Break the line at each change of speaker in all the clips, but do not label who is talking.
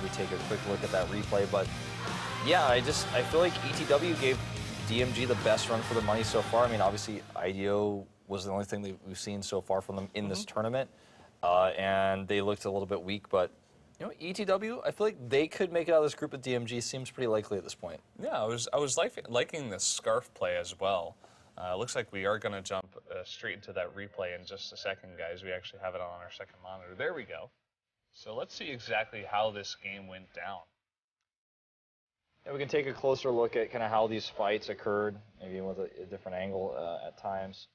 we take a quick look at that replay. But yeah, I feel like ETW gave DMG the best run for the money so far. I mean, obviously, IDO was the only thing that we've seen so far from them in this tournament, and they looked a little bit weak. But you know, ETW, I feel like they could make it out of this group with DMG. Seems pretty likely at this point.
Yeah, I was liking the scarf play as well. Looks like we are going to jump straight into that replay in just a second, guys. We actually have it on our second monitor. There we go. So let's see exactly how this game went down.
Yeah, we can take a closer look at kind of how these fights occurred, maybe with a different angle at times.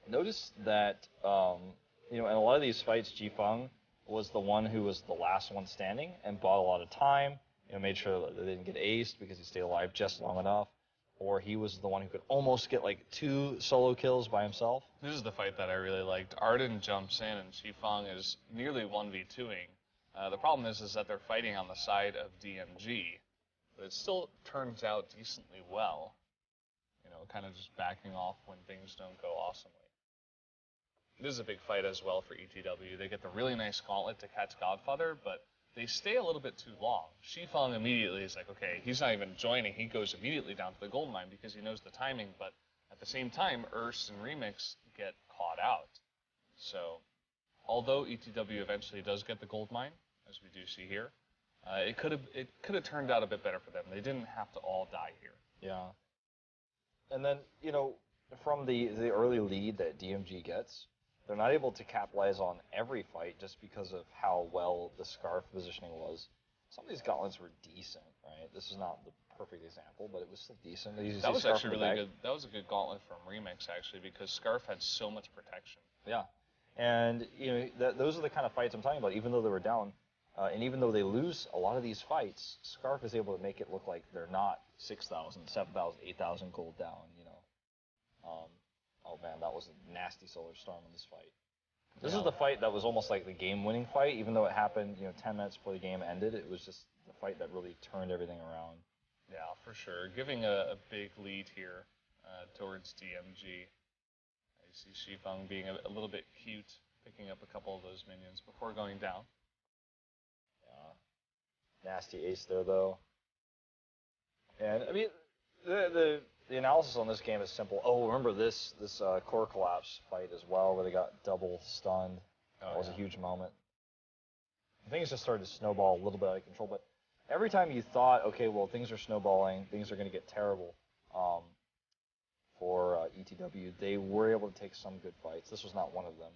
Notice that, you know, in a lot of these fights, Jifeng was the one who was the last one standing and bought a lot of time, you know, made sure that they didn't get aced because he stayed alive just long enough. Or he was the one who could almost get like 2 solo kills by himself.
This is the fight that I really liked. Arden jumps in and Jifeng is nearly 1v2ing. The problem is that they're fighting on the side of DMG, but it still turns out decently well. You know, kind of just backing off when things don't go awesomely. This is a big fight as well for ETW. They get the really nice gauntlet to catch Godfather, but they stay a little bit too long. Shifeng immediately is like, okay, he's not even joining. He goes immediately down to the gold mine because he knows the timing, but at the same time, Urs and Remix get caught out. So, although ETW eventually does get the gold mine, as we do see here, it could have turned out a bit better for them. They didn't have to all die here.
Yeah. And then, you know, from the early lead that DMG gets, they're not able to capitalize on every fight just because of how well the scarf positioning was. Some of these gauntlets were decent, right? This is not the perfect example, but it was still decent.
That was actually really good. That was a good gauntlet from Remix, actually, because Scarf had so much protection.
Yeah. And, you know, those are the kind of fights I'm talking about, even though they were down. And even though they lose a lot of these fights, Scarf is able to make it look like they're not 6,000, 7,000, 8,000 gold down, you know. Oh man, that was a nasty Solar Storm in this fight. This is the fight that was almost like the game-winning fight, even though it happened, you know, 10 minutes before the game ended. It was just the fight that really turned everything around.
Yeah, for sure. Giving a big lead here towards DMG. You see Shifeng being a little bit cute, picking up a couple of those minions before going down.
Yeah. Nasty ace there, though. And, I mean, the analysis on this game is simple. Oh, remember this core collapse fight as well, where they got double stunned. That was a huge moment. Things just started to snowball a little bit out of control, but every time you thought, okay, well, things are snowballing, things are going to get terrible for ETW, they were able to take some good fights. This was not one of them.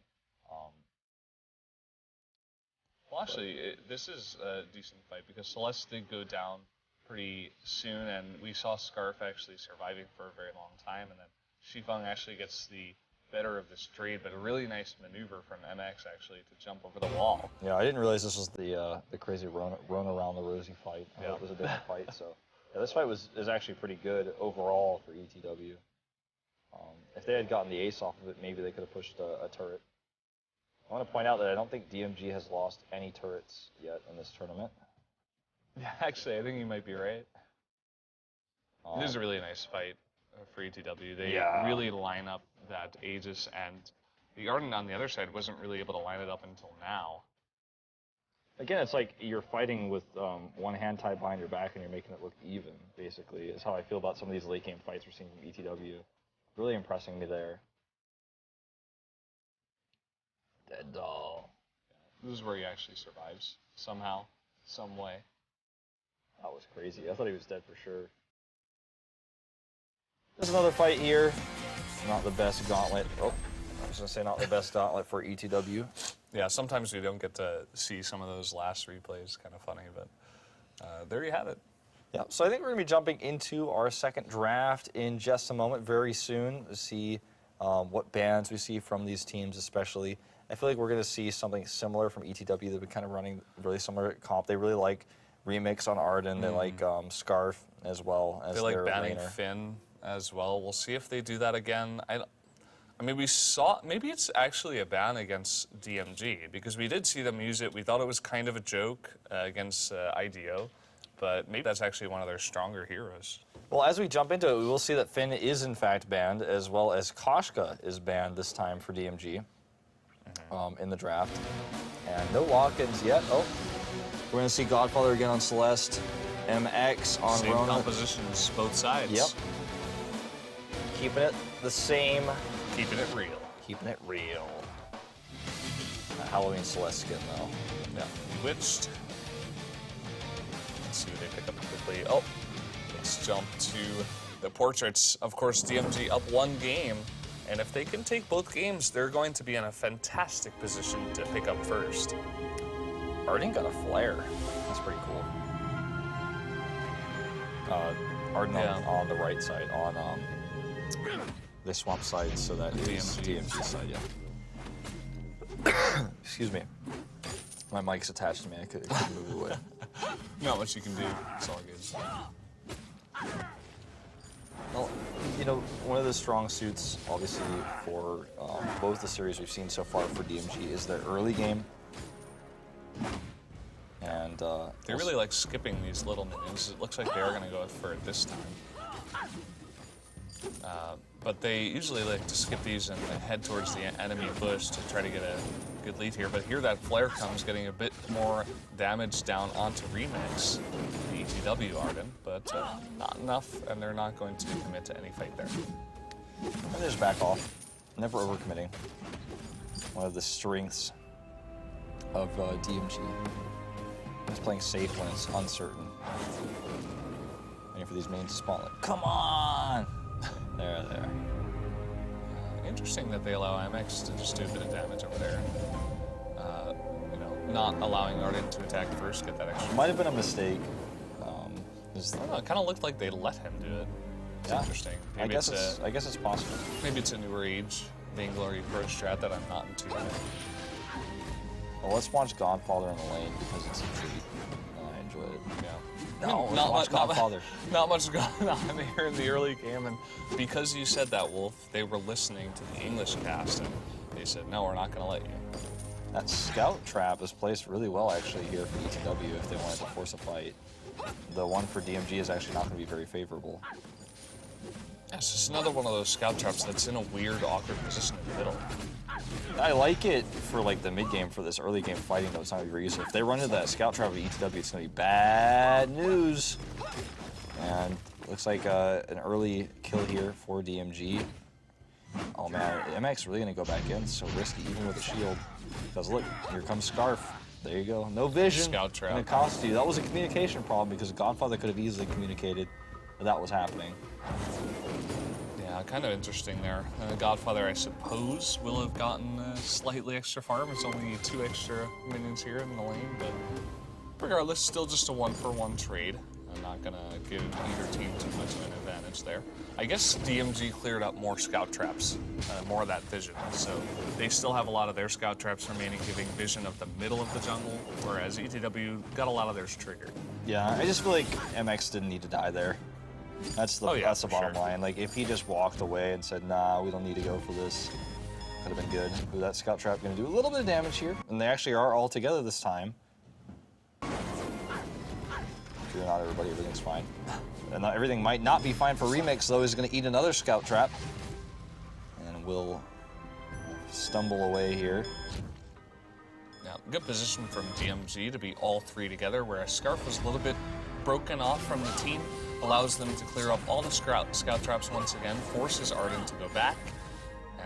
Well, actually, this is a decent fight because Celeste did go down pretty soon, and we saw Scarf actually surviving for a very long time, and then Shifeng actually gets the better of this trade, but a really nice maneuver from MX actually to jump over the wall.
Yeah, I didn't realize this was the crazy run around the rosy fight. I thought it was a different fight, so yeah, this fight is actually pretty good overall for ETW. If they had gotten the ace off of it, maybe they could have pushed a turret. I want to point out that I don't think DMG has lost any turrets yet in this tournament.
Yeah, actually, I think you might be right. It is a really nice fight for ETW. They really line up that Aegis, and the Arden on the other side wasn't really able to line it up until now.
Again, it's like you're fighting with one hand tied behind your back and you're making it look even, basically, is how I feel about some of these late game fights we're seeing from ETW. Really impressing me there. Dead doll.
This is where he actually survives, somehow, some way.
That was crazy. I thought he was dead for sure. There's another fight here. Not the best gauntlet. Oh, I was going to say not the best gauntlet for ETW.
Yeah, sometimes we don't get to see some of those last replays. Kind of funny, but there you have it.
Yeah, so I think we're going to be jumping into our second draft in just a moment, very soon, to see what bans we see from these teams especially. I feel like we're going to see something similar from ETW. They've been kind of running really similar comp. They really like Remix on Arden. They like Scarf as well as
they like
their
banning
laner.
Finn as well. We'll see if they do that again. I mean, we saw, maybe it's actually a ban against DMG, because we did see them use it. We thought it was kind of a joke against IDO, but maybe that's actually one of their stronger heroes.
Well, as we jump into it, we will see that Finn is in fact banned, as well as Koshka is banned this time for DMG in the draft. And no lock-ins yet. Oh, We're going to see Godfather again on Celeste. MX on
Same
Rona.
compositions, both sides.
Yep. Keeping it the same.
Keeping it real.
Keeping it real. Halloween Celeste skin, though.
Yeah. Bewitched. Let's see what they pick up quickly. Oh, let's jump to the portraits. Of course, DMG up 1 game. And if they can take both games, they're going to be in a fantastic position to pick up first.
Arden got a flare. That's pretty cool. Arden on the right side, on the swamp side, so that is DMG side, yeah. Excuse me. My mic's attached to me, I couldn't move it away.
Not much you can do, it's all good.
Well, you know, one of the strong suits, obviously, for both the series we've seen so far for DMG is their early game. And
they really like skipping these little minions. It looks like they are going to go for it this time. But they usually like to skip these and head towards the enemy bush to try to get a good lead here. But here that flare comes, getting a bit more damage down onto Remix, the ETW Arden, but not enough, and they're not going to commit to any fight there.
And just back off. Never overcommitting. One of the strengths of DMG. It's playing safe when it's uncertain. Waiting for these mains to spawn. Like, come on! There.
Interesting that they allow MX to just do a bit of damage over there. You know, not allowing Arden to attack first, get that extra.
Might have been a mistake.
I don't know, it kind of looked like they let him do it. It's interesting. Maybe
I guess it's possible.
Maybe it's a newer age Vainglory pro strat that I'm not into.
Well, let's watch Godfather in the lane because it's a treat. And I enjoy it.
Yeah.
No, let's watch Godfather.
Not much going on here in the early game, and because you said that, Wolf, they were listening to the English cast, and they said, no, we're not going to let you.
That scout trap is placed really well, actually, here for ETW if they wanted to force a fight. The one for DMG is actually not going to be very favorable.
Yeah, it's just another one of those scout traps that's in a weird, awkward position in the middle.
I like it for like the mid game. For this early game fighting, though, it's not going to be very useful. If they run into that scout trap at ETW, it's going to be bad news. And looks like an early kill here for DMG. Oh man, MX really going to go back in. So risky, even with a shield. Because look, here comes Scarf. There you go. No vision.
Scout trap.
And it cost you. That was a communication problem because Godfather could have easily communicated that that was happening.
Yeah, kind of interesting there. Godfather, I suppose, will have gotten slightly extra farm. It's only 2 extra minions here in the lane, but regardless, still just a 1-for-1 trade. I'm not going to give either team too much of an advantage there. I guess DMG cleared up more scout traps, more of that vision. So they still have a lot of their scout traps remaining, giving vision of the middle of the jungle, whereas ETW got a lot of theirs triggered.
Yeah, I just feel like MX didn't need to die there. That's the bottom line. Like, if he just walked away and said, nah, we don't need to go for this, could have been good. Ooh, that scout trap going to do a little bit of damage here. And they actually are all together this time. Sure, not everybody, everything's fine. And everything might not be fine for Remix, though. He's going to eat another scout trap. And will stumble away here.
Now, good position from DMG to be all 3 together, whereas Scarf was a little bit broken off from the team. Allows them to clear up all the scout traps once again, forces Arden to go back,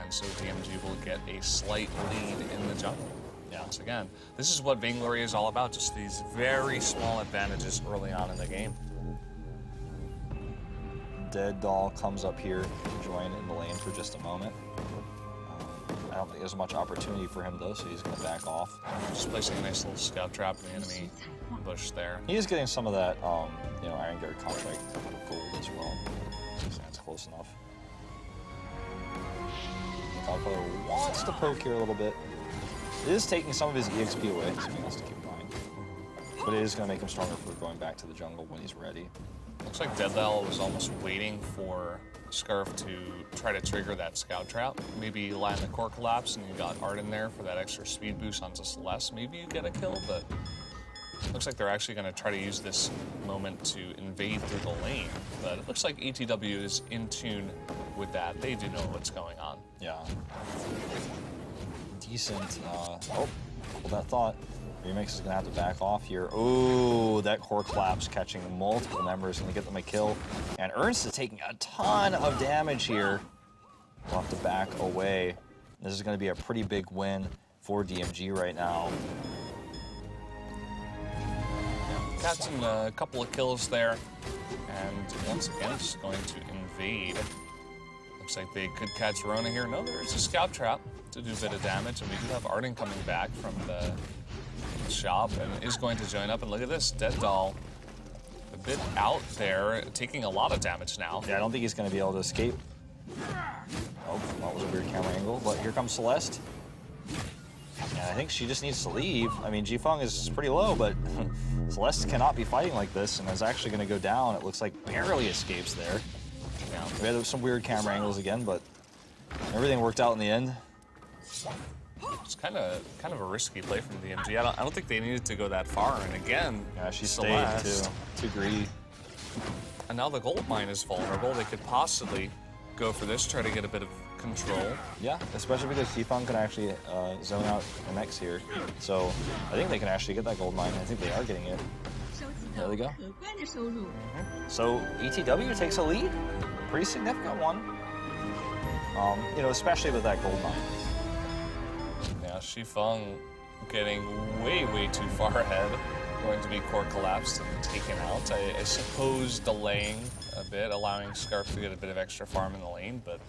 and so DMG will get a slight lead in the jungle. Yeah, once again, this is what Vainglory is all about, just these very small advantages early on in the game.
Dead Doll comes up here to join in the lane for just a moment. I don't think there's much opportunity for him, though, so he's going to back off.
Just placing a nice little scout trap in the enemy bush there.
He is getting some of that, you know, Iron Guard contract gold as well. So that's close enough. Godfather wants to poke here a little bit. It is taking some of his EXP away, so he has to keep going. But it is going to make him stronger for going back to the jungle when he's ready.
Looks like Deadlal was almost waiting for Scarf to try to trigger that scout trap. Maybe land the core collapse and you got Arden there for that extra speed boost onto Celeste. Maybe you get a kill, but looks like they're actually going to try to use this moment to invade through the lane. But it looks like ETW is in tune with that. They do know what's going on.
Yeah. Decent. Oh, hold that thought. Remix is going to have to back off here. Ooh, that core collapse catching multiple members, going to get them a kill. And Ernst is taking a ton of damage here. We'll have to back away. This is going to be a pretty big win for DMG right now.
Catching a couple of kills there. And once again, just going to invade. Looks like they could catch Rona here. No, there's a scout trap to do a bit of damage. And we do have Arden coming back from the shop and is going to join up. And look at this, Dead Doll a bit out there, taking a lot of damage now.
Yeah, I don't think he's going to be able to escape. Oh, that was a weird camera angle. But here comes Celeste. And I think she just needs to leave. I mean, Jifeng is pretty low, but Celeste cannot be fighting like this and is actually going to go down. It looks like barely escapes there. Yeah, we had some weird camera angles again, but everything worked out in the end.
It's kind of a risky play from DMG. I don't think they needed to go that far. And again,
yeah, she
Celeste,
stayed too greedy.
And now the gold mine is vulnerable. They could possibly go for this, try to get a bit of control.
Yeah, especially because Jifeng can actually zone out MX here. So I think they can actually get that gold mine. I think they are getting it. There they go. So ETW takes a lead, pretty significant one. You know, especially with that gold mine.
Yeah, Jifeng getting way too far ahead. Going to be core collapsed and taken out. I suppose delaying a bit, allowing Scarf to get a bit of extra farm in the lane, but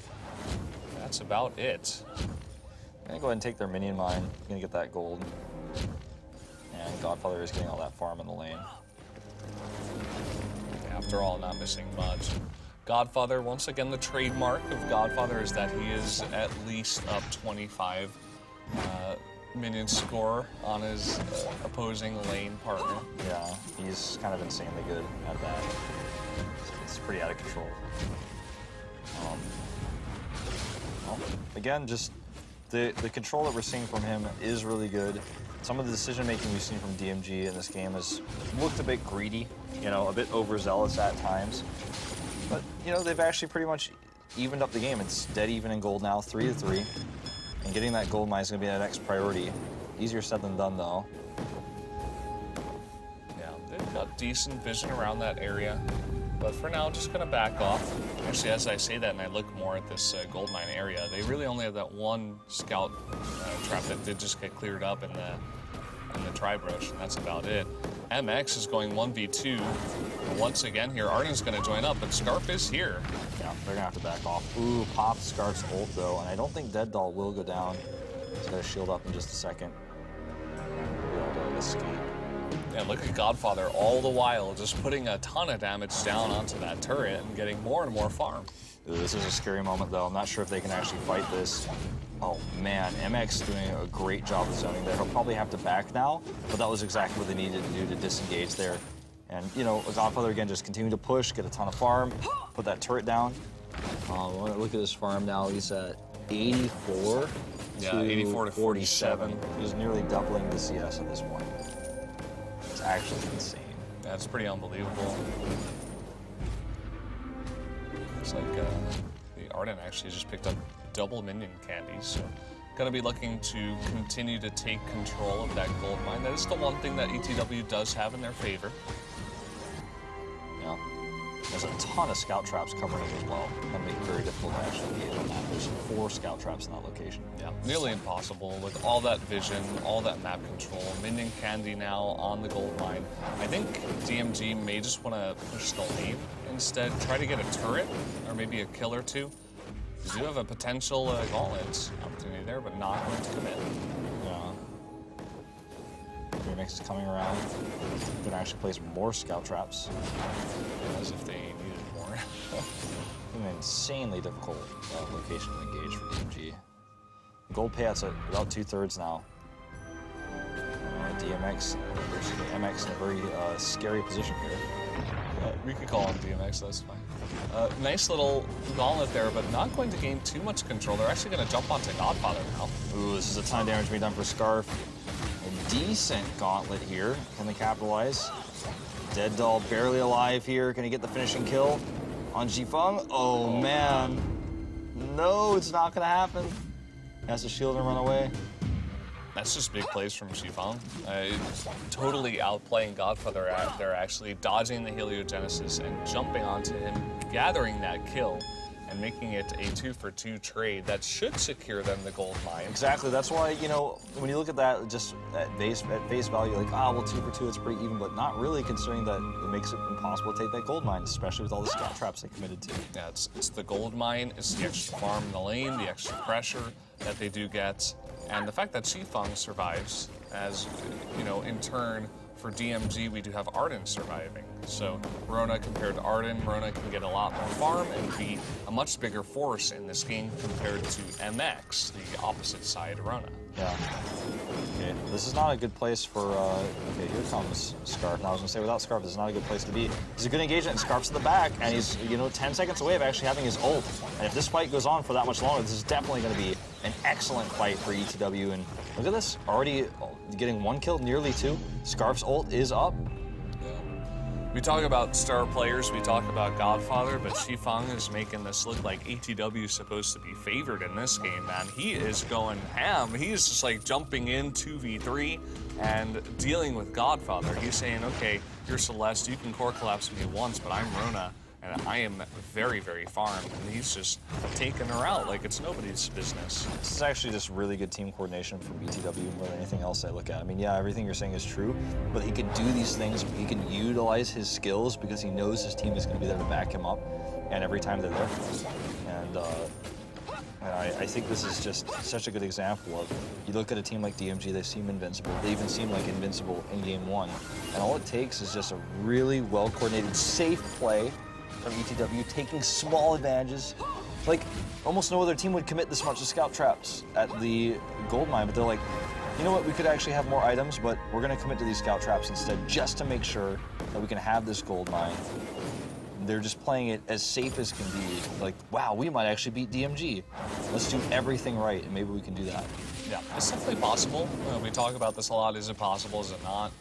that's about it.
I'm gonna go ahead and take their minion mine. Gonna get that gold. And Godfather is getting all that farm in the lane.
After all, not missing much. Godfather, once again, the trademark of Godfather is that he is at least up 25 minion score on his opposing lane partner.
Yeah, he's kind of insanely good at that. It's pretty out of control. Well, again, just the control that we're seeing from him is really good. Some of the decision making we've seen from DMG in this game has looked a bit greedy, you know, a bit overzealous at times. But, you know, they've actually pretty much evened up the game. It's dead even in gold now, 3-3. And getting that gold mine is going to be the next priority. Easier said than done, though.
Yeah, they've got decent vision around that area. But for now, just going to back off. Actually, as I say that and I look more at this gold mine area, they really only have that one scout trap that did just get cleared up in the tri-brush, and that's about it. MX is going 1v2. Once again here, Arden's going to join up, but Scarf is here.
Yeah, they're going to have to back off. Ooh, pop Scarf's ult, though, and I don't think Dead Doll will go down. He's got to shield up in just a second. Be able to escape.
Yeah, look at Godfather all the while just putting a ton of damage down onto that turret and getting more and more farm.
Ooh, this is a scary moment, though. I'm not sure if they can actually fight this. Oh, man. MX is doing a great job of zoning there. He'll probably have to back now, but that was exactly what they needed to do to disengage there. And, you know, Godfather, again, just continue to push, get a ton of farm, put that turret down. Look at his farm now. He's at 84
yeah, 84 to 47.
He's nearly doubling the CS at this point. It's actually insane.
That's pretty unbelievable. Looks like the Arden actually just picked up double minion candies, so gonna be looking to continue to take control of that gold mine. That is the one thing that ETW does have in their favor.
Yeah. There's a ton of scout traps covering it as well. That'll make it very difficult to actually engage on that. There's 4 scout traps in that location.
Yeah, nearly impossible with all that vision, all that map control. Minion candy now on the gold mine. I think DMG may just want to push the lane instead. Try to get a turret or maybe a kill or two. You do have a potential gauntlet opportunity there, but not going to commit.
Yeah. Remix is coming around. Going to actually place more scout traps.
As if they needed more.
An insanely difficult location to engage for DMG. Gold payouts at about 2/3 now. DMX, MX in a very scary position here.
We could call him DMX, that's fine. Nice little gauntlet there, but not going to gain too much control. They're actually going to jump onto Godfather now.
Ooh, this is a ton of damage being done for Scarf. A decent gauntlet here. Can they capitalize? Dead Doll barely alive here. Can he get the finishing kill on Jifeng? Oh, man. No, it's not going to happen. He has to shield and run away.
That's just big plays from Shifang. Totally outplaying Godfather out there, actually dodging the heliogenesis and jumping onto him, gathering that kill, and making it a 2-for-2 trade that should secure them the gold mine.
Exactly. That's why, you know, when you look at that just at face value, like, well, 2-for-2, it's pretty even, but not really, considering that it makes it impossible to take that gold mine, especially with all the scout traps they committed to.
Yeah, it's the gold mine, it's the extra farm in the lane, the extra pressure that they do get, and the fact that Shifang survives, as, you know, in turn, for DMG, we do have Arden surviving. So Rona compared to Arden, Rona can get a lot more farm and be a much bigger force in this game compared to MX, the opposite side Rona.
Yeah. Okay, this is not a good place for, okay, here comes Scarf. Now I was gonna say, without Scarf, this is not a good place to be. He's a good engagement, and Scarf's to the back, and he's, you know, 10 seconds away of actually having his ult. And if this fight goes on for that much longer, this is definitely gonna be an excellent fight for ETW. And look at this, already getting 1 kill, nearly 2. Scarf's ult is up.
We talk about star players, we talk about Godfather, but Shifang is making this look like ETW is supposed to be favored in this game, man. He is going ham. He's just like jumping in 2v3 and dealing with Godfather. He's saying, okay, you're Celeste, you can core collapse me once, but I'm Rona, and I am very, very farmed. And he's just taking her out like it's nobody's business.
This is actually just really good team coordination from ETW more than anything else I look at. I mean, yeah, everything you're saying is true, but he can do these things, he can utilize his skills because he knows his team is going to be there to back him up, and every time they're there. And I think this is just such a good example of, you look at a team like DMG, they seem invincible. They even seem like invincible in game 1. And all it takes is just a really well-coordinated, safe play from ETW, taking small advantages. Like, almost no other team would commit this much to scout traps at the gold mine, but they're like, you know what, we could actually have more items, but we're gonna commit to these scout traps instead, just to make sure that we can have this gold mine. They're just playing it as safe as can be. Like, wow, we might actually beat DMG. Let's do everything right, and maybe we can do that.
Yeah, it's definitely possible. We talk about this a lot. Is it possible? Is it not?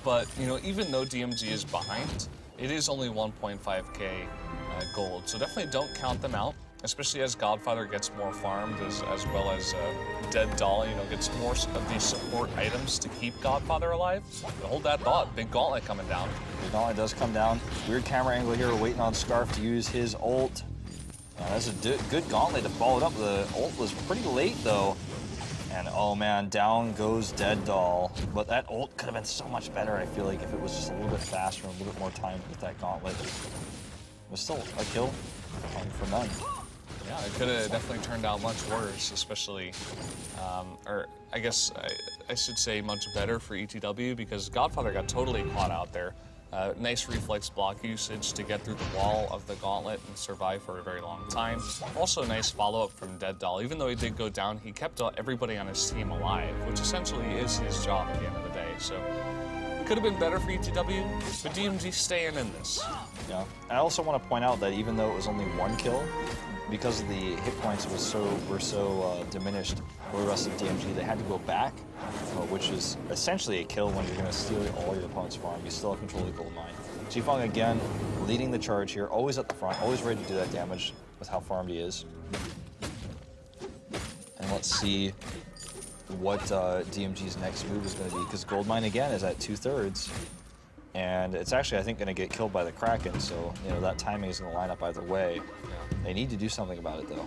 But, you know, even though DMG is behind, it is only 1.5k gold, so definitely don't count them out, especially as Godfather gets more farmed, as well as Dead Doll, you know, gets more of these support items to keep Godfather alive. But hold that thought, big gauntlet coming down.
Big gauntlet does come down. Weird camera angle here, we're waiting on Scarf to use his ult. That's a good gauntlet to follow it up. The ult was pretty late though. And oh man, down goes Dead Doll. But that ult could have been so much better, I feel like, if it was just a little bit faster and a little bit more time with that gauntlet. It was still a kill for none.
Yeah, it could have definitely turned out much worse, especially, or I guess I should say much better for ETW, because Godfather got totally caught out there. Nice reflex block usage to get through the wall of the gauntlet and survive for a very long time. Also nice follow-up from Dead Doll. Even though he did go down, he kept everybody on his team alive, which essentially is his job at the end of the day. So it could have been better for ETW, but DMG staying in this.
Yeah. I also want to point out that even though it was only 1 kill, because the hit points were so diminished for the rest of DMG, they had to go back, which is essentially a kill when you're going to steal all your opponent's farm. You still have control of the gold mine. Shifang again leading the charge here, always at the front, always ready to do that damage with how farmed he is. And let's see what DMG's next move is going to be, because gold mine again is at 2/3. And it's actually, I think, going to get killed by the Kraken, so, you know, that timing is going to line up either way. They need to do something about it, though.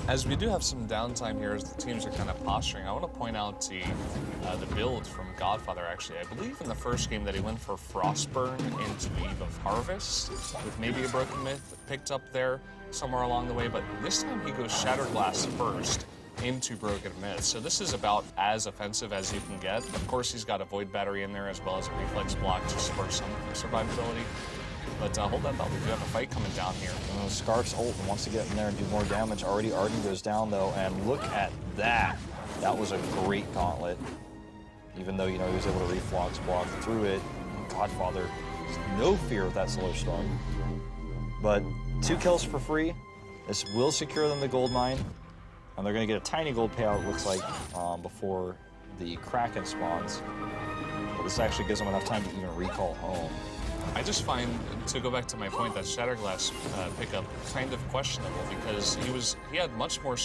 As we do have some downtime here as the teams are kind of posturing, I want to point out the build from Godfather, actually. I believe in the first game that he went for Frostburn into Eve of Harvest, with maybe a Broken Myth picked up there somewhere along the way, but this time he goes Shattered Glass first into Broken Myth. So this is about as offensive as you can get. Of course, he's got a Void Battery in there as well as a Reflex Block just for some survivability. But hold that thought, we do have a fight coming down here.
Scarf's ult wants to get in there and do more damage. Already Arden goes down though, and look at that. That was a great gauntlet. Even though, you know, he was able to Reflex Block through it. Godfather, no fear of that Solar Storm. But 2 kills for free. This will secure them the gold mine. And they're going to get a tiny gold payout, it looks like, before the Kraken spawns. But this actually gives them enough time to even recall home.
I just find, to go back to my point, that Shatterglass pickup kind of questionable because he had much more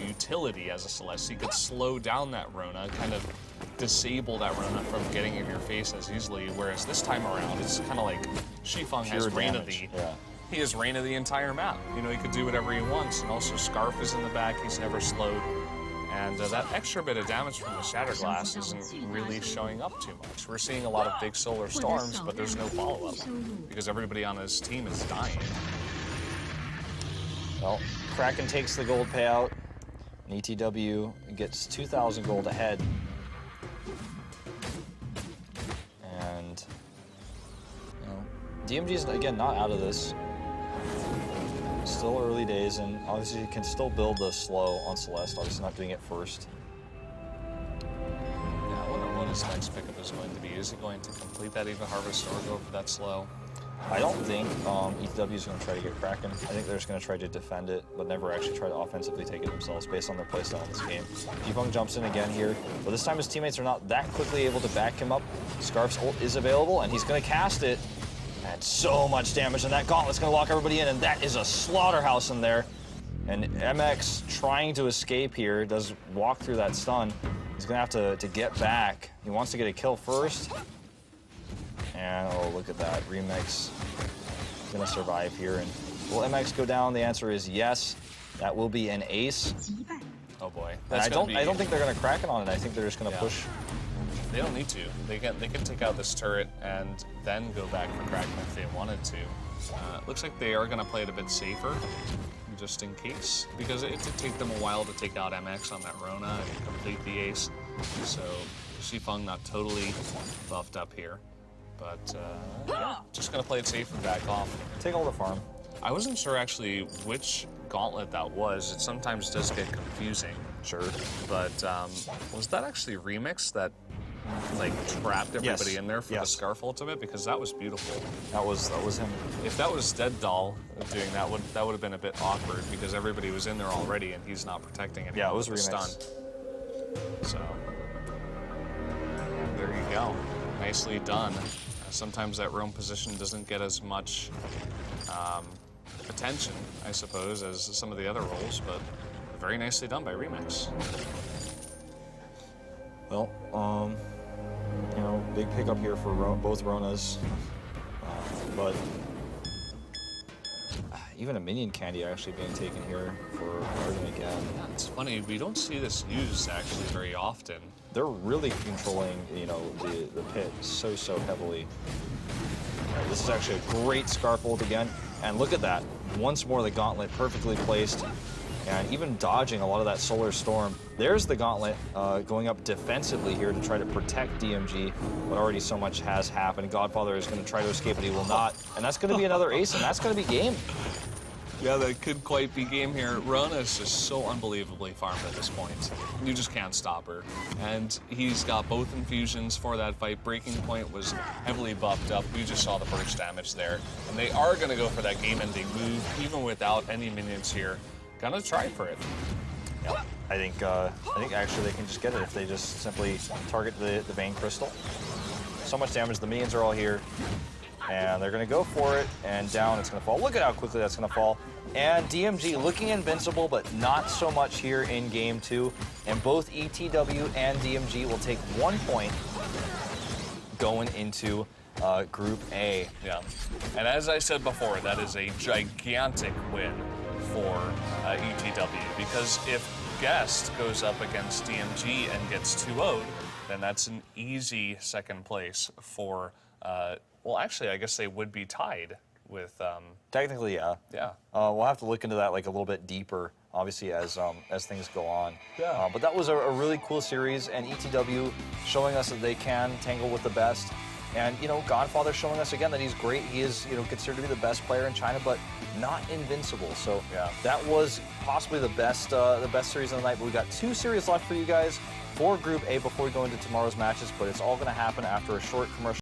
utility as a Celeste. He could slow down that Rona, kind of disable that Rona from getting in your face as easily. Whereas this time around, it's kind of like Shifeng has reign of the.
Yeah.
He has reign of the entire map. You know, he could do whatever he wants, and also Scarf is in the back. He's never slowed. And that extra bit of damage from the Shatterglass isn't really showing up too much. We're seeing a lot of big solar storms, but there's no follow-up because everybody on his team is dying.
Well, Kraken takes the gold payout, and ETW gets 2,000 gold ahead. And, DMG's, again, not out of this. Still early days, and obviously you can still build the slow on Celeste, obviously not doing it first.
Yeah, I wonder what his next pickup is going to be. Is he going to complete that Eva Harvest or go for that slow?
I don't think ETW is going to try to get Kraken. I think they're just going to try to defend it, but never actually try to offensively take it themselves based on their playstyle in this game. Shifeng jumps in again here, but this time his teammates are not that quickly able to back him up. Scarf's ult is available, and he's going to cast it. And so much damage, and that gauntlet's gonna lock everybody in, and that is a slaughterhouse in there. And MX trying to escape here, does walk through that stun. He's gonna have to get back. He wants to get a kill first. And oh, look at that, Remix gonna survive here. And will MX go down? The answer is yes. That will be an ace.
Oh boy.
I don't think they're gonna crack it on it. I think they're just gonna push.
They don't need to. They can take out this turret and then go back for Kraken if they wanted to. Looks like they are going to play it a bit safer, just in case, because it did take them a while to take out MX on that Rona and complete the ace. So Shifeng not totally buffed up here, but yeah, just going to play it safe and back off.
Take all the farm.
I wasn't sure actually which gauntlet that was. It sometimes does get confusing.
Sure.
But was that actually Remix that like trapped everybody in there for the Scarf ultimate? Because that was beautiful.
That was him.
If that was Dead Doll doing that, would have been a bit awkward because everybody was in there already and he's not protecting anyone.
Yeah, it was
with
Remix.
Stun. So there you go. Nicely done. Sometimes that roam position doesn't get as much attention, I suppose, as some of the other roles, but very nicely done by Remix.
Well, big pickup here for both Ronas, but even a minion candy actually being taken here for Arden again.
Yeah, it's funny, we don't see this used actually very often.
They're really controlling, the pit so heavily. This is actually a great Scarf ult again, and look at that. Once more, the gauntlet perfectly placed. And even dodging a lot of that solar storm. There's the gauntlet going up defensively here to try to protect DMG, but already so much has happened. Godfather is going to try to escape, but he will not. And that's going to be another ace, and that's going to be game.
Yeah, that could quite be game here. Rona is just so unbelievably farmed at this point. You just can't stop her. And he's got both infusions for that fight. Breaking Point was heavily buffed up. We just saw the burst damage there. And they are going to go for that game-ending move, even without any minions here. Gonna try for it.
Yeah, I think actually they can just get it if they just simply target the Vein Crystal. So much damage, the minions are all here. And they're gonna go for it, and down it's gonna fall. Look at how quickly that's gonna fall. And DMG looking invincible, but not so much here in game 2. And both ETW and DMG will take 1 point going into Group A.
Yeah, and as I said before, that is a gigantic win for ETW, because if Guest goes up against DMG and gets 2-0'd, then that's an easy second place for, well, actually, I guess they would be tied with...
Technically, yeah.
Yeah.
We'll have to look into that like a little bit deeper, obviously, as things go on.
Yeah.
But that was a really cool series, and ETW showing us that they can tangle with the best. And, Godfather showing us again that he's great. He is, considered to be the best player in China, but not invincible. So
yeah,
that was possibly the best series of the night. But we got 2 series left for you guys for Group A before we go into tomorrow's matches. But it's all going to happen after a short commercial.